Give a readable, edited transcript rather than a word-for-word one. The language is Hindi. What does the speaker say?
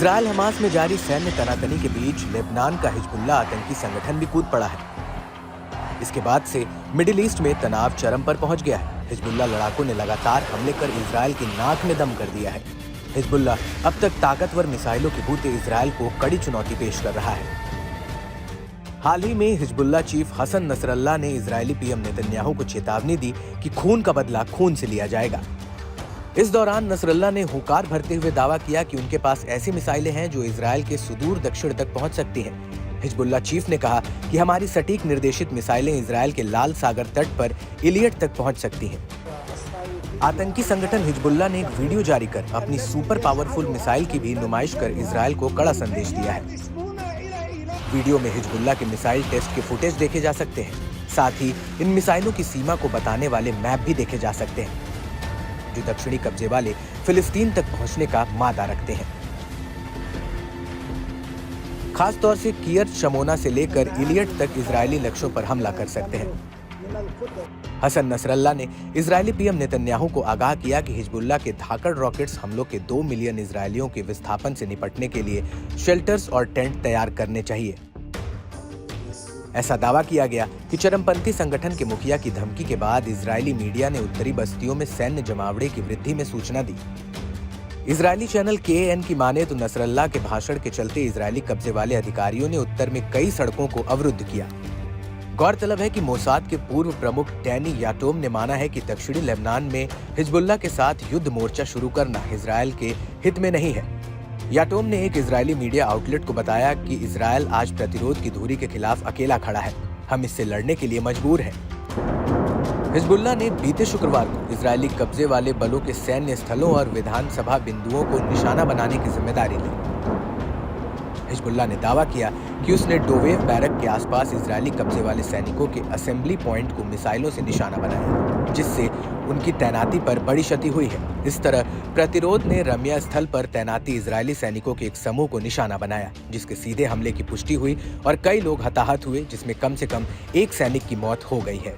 इजरायल हमास में जारी सैन्य तनातनी के बीच लेबनान का हिजबुल्लाह आतंकी संगठन भी कूद पड़ा है। इसके बाद से मिडिल ईस्ट में तनाव चरम पर पहुंच गया है। हिजबुल्लाह लड़ाकों ने लगातार हमले कर इजरायल की नाक में दम कर दिया है। हिजबुल्लाह अब तक ताकतवर मिसाइलों के बूते इजरायल को कड़ी चुनौती पेश कर रहा है। हाल ही में हिजबुल्लाह चीफ हसन नसरल्लाह ने इजरायली पीएम नेतन्याहू को चेतावनी दी कि खून का बदला खून से लिया जाएगा। इस दौरान नसरल्लाह ने हुंकार भरते हुए दावा किया कि उनके पास ऐसी मिसाइलें हैं जो इजरायल के सुदूर दक्षिण तक पहुंच सकती हैं। हिजबुल्लाह चीफ ने कहा कि हमारी सटीक निर्देशित मिसाइलें इजरायल के लाल सागर तट पर इलियट तक पहुंच सकती हैं। आतंकी संगठन हिजबुल्लाह ने एक वीडियो जारी कर अपनी सुपर पावरफुल मिसाइल की भी नुमाइश कर इजरायल को कड़ा संदेश दिया है। वीडियो में हिजबुल्लाह के मिसाइल टेस्ट के फुटेज देखे जा सकते हैं। साथ ही इन मिसाइलों की सीमा को बताने वाले मैप भी देखे जा सकते हैं जो दक्षिणी कब्जे वाले फिलिस्तीन तक पहुंचने का मादा रखते हैं। खास तौर से कियर्त शमोना से लेकर इलियट तक इजरायली लक्ष्यों पर हमला कर सकते हैं। हसन नसरल्लाह ने इजरायली पीएम नेतन्याहू को आगाह किया कि हिजबुल्लाह के धाकड़ रॉकेट्स हमलों के 2 मिलियन इजरायलियों के विस्थापन से निपटने के लिए शेल्टर्स और टेंट तैयार करने चाहिए। ऐसा दावा किया गया कि चरमपंथी संगठन के मुखिया की धमकी के बाद इजरायली मीडिया ने उत्तरी बस्तियों में सैन्य जमावड़े की वृद्धि में सूचना दी। इजरायली चैनल KAN की माने तो नसरल्लाह के भाषण के चलते इजरायली कब्जे वाले अधिकारियों ने उत्तर में कई सड़कों को अवरुद्ध किया। गौरतलब है कि मोसाद के पूर्व प्रमुख डैनी याटोम ने माना है कि दक्षिणी लेबनान में हिजबुल्लाह के साथ युद्ध मोर्चा शुरू करना इजरायल के हित में नहीं है। याटोम ने एक इजरायली मीडिया आउटलेट को बताया कि इजरायल आज प्रतिरोध की धुरी के खिलाफ अकेला खड़ा है। हम इससे लड़ने के लिए मजबूर हैं। हिजबुल्लाह ने बीते शुक्रवार को इजरायली कब्जे वाले बलों के सैन्य स्थलों और विधानसभा बिंदुओं को निशाना बनाने की जिम्मेदारी ली। हिजबुल्लाह ने दावा किया कि उसने डोवेव बैरक के आसपास इजरायली कब्जे वाले सैनिकों के असेंबली पॉइंट को मिसाइलों से निशाना बनाया, जिससे उनकी तैनाती पर बड़ी क्षति हुई है। इस तरह प्रतिरोध ने रम्या स्थल पर तैनाती इजरायली सैनिकों के एक समूह को निशाना बनाया, जिसके सीधे हमले की पुष्टि हुई और कई लोग हताहत हुए, जिसमें कम से कम एक सैनिक की मौत हो गई है।